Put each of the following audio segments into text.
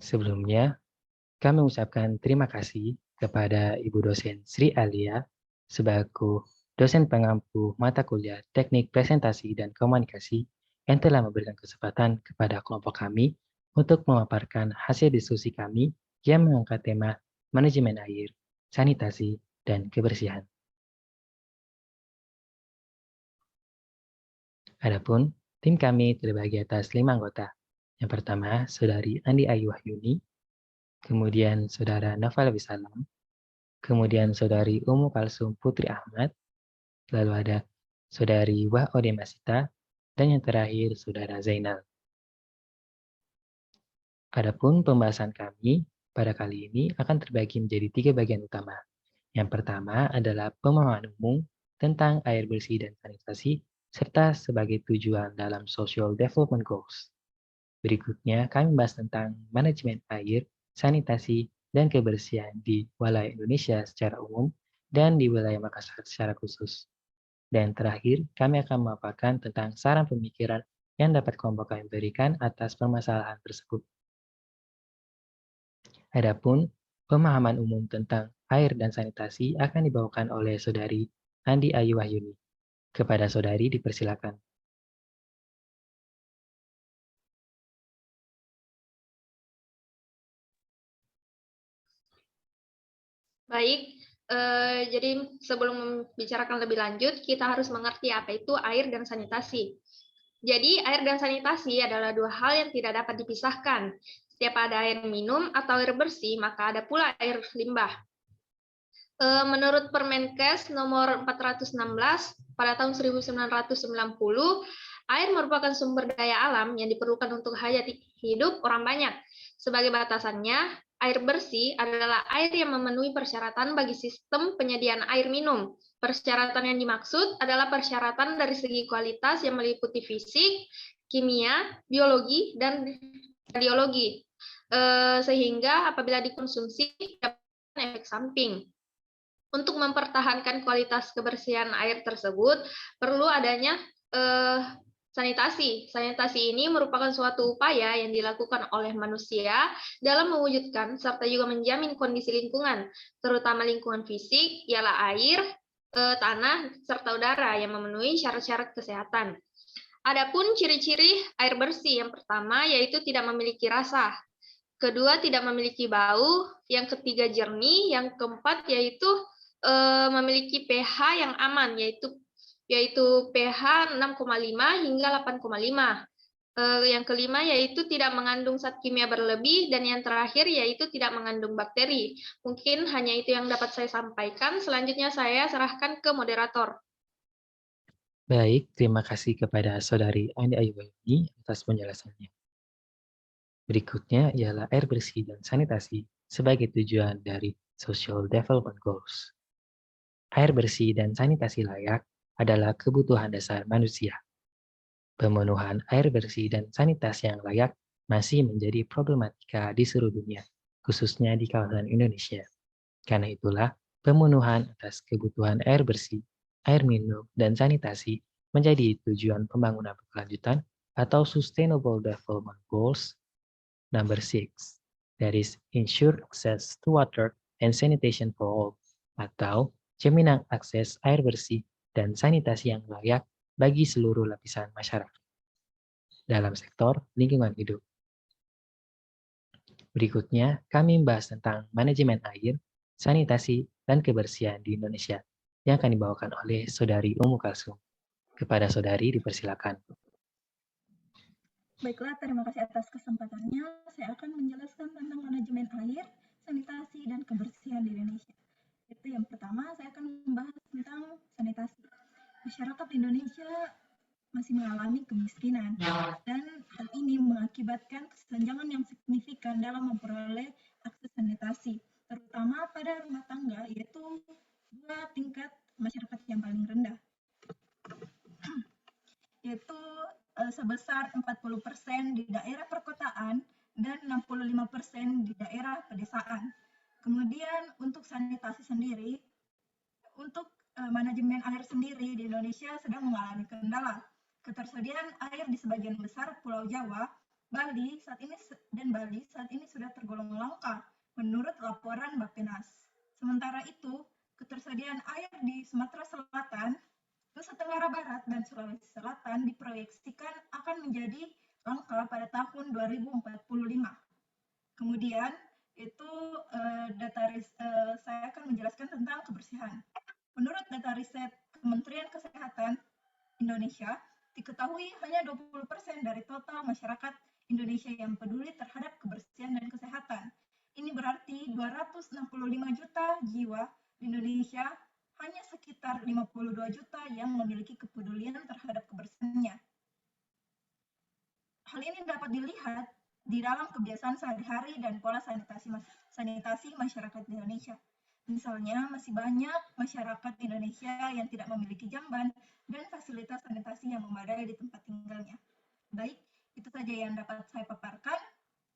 Sebelumnya, kami mengucapkan terima kasih kepada Ibu dosen Sri Alia sebagai dosen pengampu mata kuliah Teknik Presentasi dan Komunikasi yang telah memberikan kesempatan kepada kelompok kami untuk memaparkan hasil diskusi kami yang mengangkat tema manajemen air, sanitasi, dan kebersihan. Adapun tim kami terbagi atas 5 anggota. Yang pertama, Saudari Andi Ayu Wahyuni, kemudian Saudara Naval Bisalam, kemudian Saudari Umu Kalsum Putri Ahmad, lalu ada Saudari Wah Ode Masita, dan yang terakhir Saudara Zainal. Adapun pembahasan kami pada kali ini akan terbagi menjadi 3 bagian utama. Yang pertama adalah pemahaman umum tentang air bersih dan sanitasi, serta sebagai tujuan dalam Social Development Goals. Berikutnya, kami membahas tentang manajemen air, sanitasi, dan kebersihan di wilayah Indonesia secara umum dan di wilayah Makassar secara khusus. Dan terakhir, kami akan memaparkan tentang saran pemikiran yang dapat kelompok kami berikan atas permasalahan tersebut. Adapun pemahaman umum tentang air dan sanitasi akan dibawakan oleh Saudari Andi Ayu Wahyuni. Kepada Saudari dipersilakan. Baik, jadi sebelum membicarakan lebih lanjut, kita harus mengerti apa itu air dan sanitasi. Jadi, air dan sanitasi adalah dua hal yang tidak dapat dipisahkan. Setiap ada air minum atau air bersih, maka ada pula air limbah. Menurut Permenkes nomor 416 pada tahun 1990, air merupakan sumber daya alam yang diperlukan untuk hajat hidup orang banyak. Sebagai batasannya, air bersih adalah air yang memenuhi persyaratan bagi sistem penyediaan air minum. Persyaratan yang dimaksud adalah persyaratan dari segi kualitas yang meliputi fisik, kimia, biologi, dan radiologi. Sehingga apabila dikonsumsi dapat efek samping. Untuk mempertahankan kualitas kebersihan air tersebut, perlu adanya sanitasi. Sanitasi ini merupakan suatu upaya yang dilakukan oleh manusia dalam mewujudkan serta juga menjamin kondisi lingkungan, terutama lingkungan fisik, ialah air, tanah, serta udara yang memenuhi syarat-syarat kesehatan. Adapun ciri-ciri air bersih, yang pertama yaitu tidak memiliki rasa, kedua tidak memiliki bau, yang ketiga jernih, yang keempat yaitu memiliki pH yang aman, yaitu pH 6,5 hingga 8,5. Yang kelima yaitu tidak mengandung zat kimia berlebih, dan yang terakhir yaitu tidak mengandung bakteri. Mungkin hanya itu yang dapat saya sampaikan. Selanjutnya saya serahkan ke moderator. Baik, terima kasih kepada Saudari Andi Ayu Wahyuni atas penjelasannya. Berikutnya ialah air bersih dan sanitasi sebagai tujuan dari Social Development Goals. Air bersih dan sanitasi layak adalah kebutuhan dasar manusia. Pemenuhan air bersih dan sanitasi yang layak masih menjadi problematika di seluruh dunia, khususnya di kawasan Indonesia. Karena itulah, pemenuhan atas kebutuhan air bersih, air minum, dan sanitasi menjadi tujuan pembangunan berkelanjutan atau Sustainable Development Goals Number 6, that is ensure access to water and sanitation for all, atau jaminan akses air bersih dan sanitasi yang layak bagi seluruh lapisan masyarakat dalam sektor lingkungan hidup. Berikutnya, kami membahas tentang manajemen air, sanitasi, dan kebersihan di Indonesia yang akan dibawakan oleh Saudari Umu Kalsum. Kepada Saudari dipersilakan. Baiklah, terima kasih atas kesempatannya. Saya akan menjelaskan tentang manajemen air, sanitasi, dan kebersihan di Indonesia. Itu yang pertama, saya akan membahas tentang sanitasi. Masyarakat Indonesia masih mengalami kemiskinan, dan hal ini mengakibatkan kesenjangan yang signifikan dalam memperoleh akses sanitasi, terutama pada rumah tangga, yaitu dua tingkat masyarakat yang paling rendah, yaitu sebesar 40% di daerah perkotaan dan 65% di daerah pedesaan. Kemudian untuk sanitasi sendiri, untuk manajemen air sendiri di Indonesia sedang mengalami kendala. Ketersediaan air di sebagian besar Pulau Jawa Bali saat ini sudah tergolong langka menurut laporan Bappenas. Sementara itu, ketersediaan air di Sumatera Selatan, Nusa Tenggara Barat, dan Sulawesi Selatan diproyeksikan akan menjadi langka pada tahun 2045. Kemudian itu saya akan menjelaskan tentang kebersihan. Menurut data riset Kementerian Kesehatan Indonesia, diketahui hanya 20% dari total masyarakat Indonesia yang peduli terhadap kebersihan dan kesehatan. Ini berarti 265 juta jiwa di Indonesia, hanya sekitar 52 juta yang memiliki kepedulian terhadap kebersihannya. Hal ini dapat dilihat di dalam kebiasaan sehari-hari dan pola sanitasi masyarakat Indonesia. Misalnya, masih banyak masyarakat Indonesia yang tidak memiliki jamban dan fasilitas sanitasi yang memadai di tempat tinggalnya. Baik, itu saja yang dapat saya paparkan.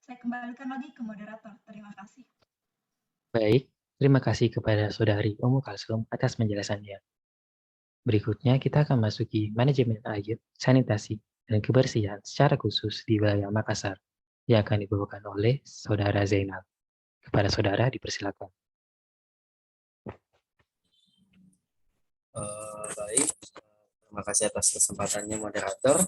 Saya kembalikan lagi ke moderator. Terima kasih. Baik, terima kasih kepada Saudari Umu Kalsum atas penjelasannya. Berikutnya kita akan masuki manajemen air, sanitasi, dan kebersihan secara khusus di wilayah Makassar yang akan dibawakan oleh Saudara Zainal. Kepada Saudara dipersilakan. Baik, terima kasih atas kesempatannya moderator.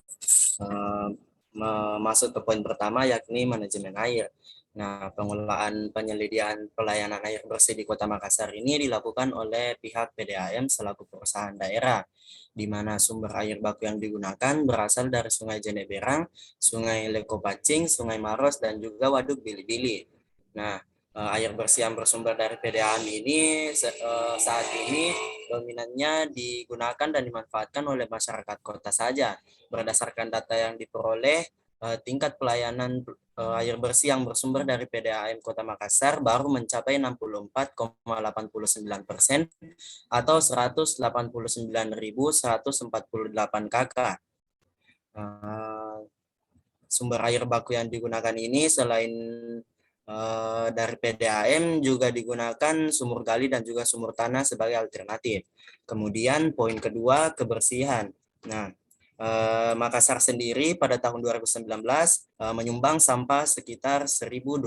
Masuk ke poin pertama yakni manajemen air. Nah, pengelolaan penyediaan pelayanan air bersih di Kota Makassar ini dilakukan oleh pihak PDAM selaku perusahaan daerah, di mana sumber air baku yang digunakan berasal dari Sungai Jeneberang, Sungai Lekopacing, Sungai Maros, dan juga Waduk Bili-Bili. Nah, air bersih yang bersumber dari PDAM ini saat ini dominannya digunakan dan dimanfaatkan oleh masyarakat kota saja. Berdasarkan data yang diperoleh, tingkat pelayanan air bersih yang bersumber dari PDAM Kota Makassar baru mencapai 64,89% atau 189.148 KK. Sumber air baku yang digunakan ini selain dari PDAM juga digunakan sumur gali dan juga sumur tanah sebagai alternatif. Kemudian poin kedua, kebersihan. Nah, Makassar sendiri pada tahun 2019 menyumbang sampah sekitar 1.200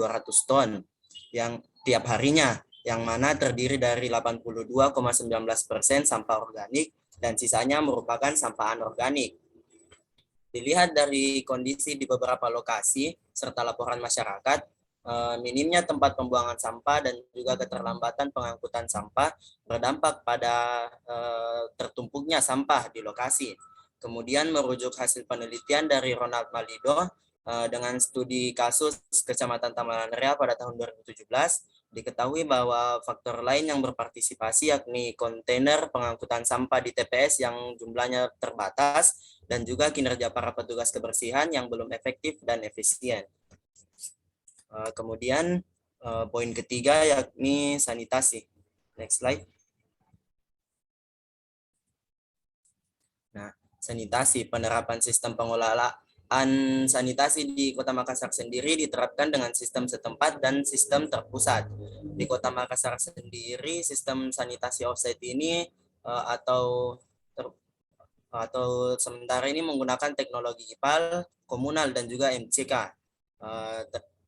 ton yang tiap harinya, yang mana terdiri dari 82,19% sampah organik dan sisanya merupakan sampah anorganik. Dilihat dari kondisi di beberapa lokasi serta laporan masyarakat, minimnya tempat pembuangan sampah dan juga keterlambatan pengangkutan sampah berdampak pada tertumpuknya sampah di lokasi. Kemudian merujuk hasil penelitian dari Ronald Malido dengan studi kasus Kecamatan Tamalan Rea pada tahun 2017, diketahui bahwa faktor lain yang berpartisipasi yakni kontainer pengangkutan sampah di TPS yang jumlahnya terbatas dan juga kinerja para petugas kebersihan yang belum efektif dan efisien. Kemudian poin ketiga yakni sanitasi. Next slide. Nah, sanitasi, penerapan sistem pengelolaan sanitasi di Kota Makassar sendiri diterapkan dengan sistem setempat dan sistem terpusat. Di Kota Makassar sendiri, sistem sanitasi offsite ini atau sementara ini menggunakan teknologi IPAL, komunal, dan juga MCK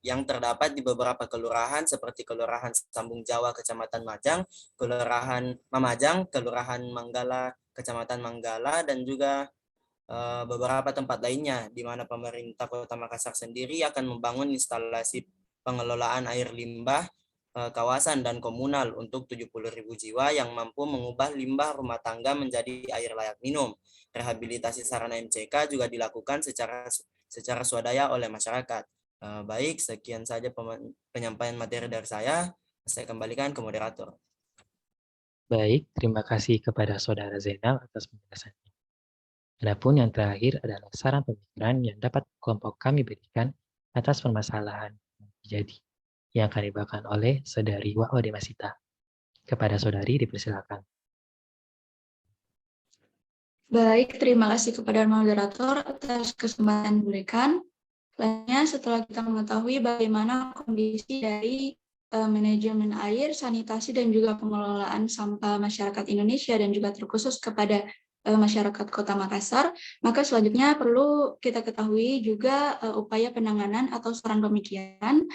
yang terdapat di beberapa kelurahan seperti Kelurahan Sambung Jawa, Kecamatan Majang, Kelurahan Mamajang, Kelurahan Manggala, Kecamatan Manggala, dan juga beberapa tempat lainnya, di mana pemerintah Kota Makassar sendiri akan membangun instalasi pengelolaan air limbah kawasan dan komunal untuk 70.000 jiwa yang mampu mengubah limbah rumah tangga menjadi air layak minum. Rehabilitasi sarana MCK juga dilakukan secara swadaya oleh masyarakat. Baik, sekian saja penyampaian materi dari saya. Saya kembalikan ke moderator. Baik, terima kasih kepada Saudara Zainal atas penjelasannya. Adapun yang terakhir adalah saran pemikiran yang dapat kelompok kami berikan atas permasalahan yang terjadi, yang akan dibawakan oleh Saudari Wa'o Demasita. Kepada Saudari dipersilakan. Baik, terima kasih kepada moderator atas kesempatan diberikan. Selanjutnya, setelah kita mengetahui bagaimana kondisi dari manajemen air, sanitasi, dan juga pengelolaan sampah masyarakat Indonesia, dan juga terkhusus kepada masyarakat Kota Makassar, maka selanjutnya perlu kita ketahui juga upaya penanganan atau saran pemikiran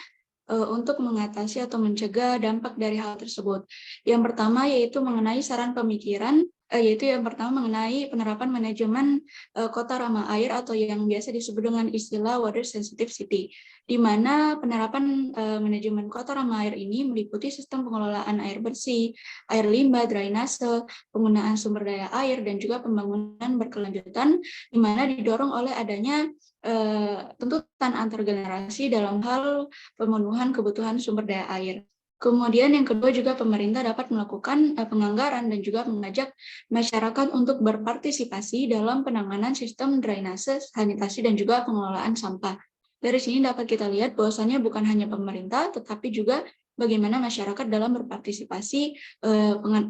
untuk mengatasi atau mencegah dampak dari hal tersebut. Yang pertama yaitu mengenai saran pemikiran, yaitu yang pertama mengenai penerapan manajemen kota ramah air atau yang biasa disebut dengan istilah water sensitive city, di mana penerapan manajemen kota ramah air ini meliputi sistem pengelolaan air bersih, air limbah, drainase, penggunaan sumber daya air, dan juga pembangunan berkelanjutan, di mana didorong oleh adanya tuntutan antar generasi dalam hal pemenuhan kebutuhan sumber daya air. Kemudian yang kedua juga pemerintah dapat melakukan penganggaran dan juga mengajak masyarakat untuk berpartisipasi dalam penanganan sistem drainase, sanitasi, dan juga pengelolaan sampah. Dari sini dapat kita lihat bahwasannya bukan hanya pemerintah, tetapi juga bagaimana masyarakat dalam berpartisipasi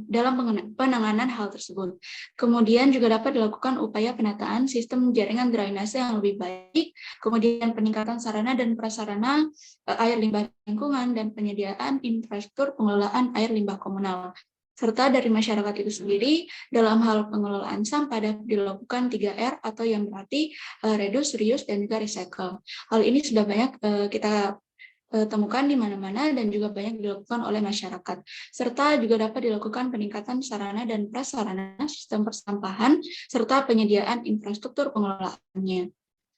dalam penanganan hal tersebut. Kemudian juga dapat dilakukan upaya penataan sistem jaringan drainase yang lebih baik, kemudian peningkatan sarana dan prasarana air limbah lingkungan, dan penyediaan infrastruktur pengelolaan air limbah komunal. Serta dari masyarakat itu sendiri, dalam hal pengelolaan sampah dapat dilakukan 3R atau yang berarti reduce, reuse, dan juga recycle. Hal ini sudah banyak kita temukan di mana-mana dan juga banyak dilakukan oleh masyarakat. Serta juga dapat dilakukan peningkatan sarana dan prasarana sistem persampahan, serta penyediaan infrastruktur pengelolaannya.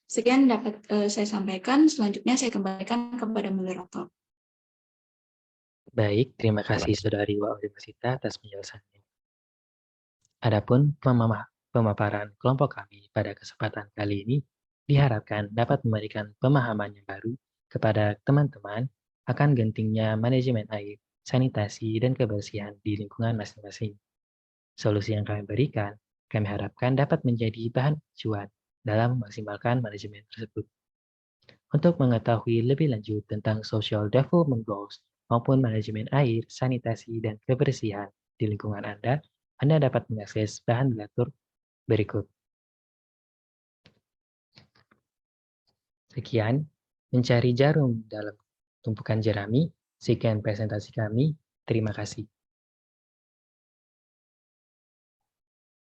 Sekian dapat saya sampaikan, selanjutnya saya kembalikan kepada moderator. Baik, terima kasih Saudari Waudhivasita atas penjelasannya. Adapun pemaparan kelompok kami pada kesempatan kali ini diharapkan dapat memberikan pemahaman yang baru kepada teman-teman akan gentingnya manajemen air, sanitasi, dan kebersihan di lingkungan masing-masing. Solusi yang kami berikan, kami harapkan dapat menjadi bahan acuan dalam memaksimalkan manajemen tersebut. Untuk mengetahui lebih lanjut tentang Social Development Goals maupun manajemen air, sanitasi, dan kebersihan di lingkungan Anda dapat mengakses bahan diatur berikut. Sekian, mencari jarum dalam tumpukan jerami. Sekian presentasi kami. Terima kasih.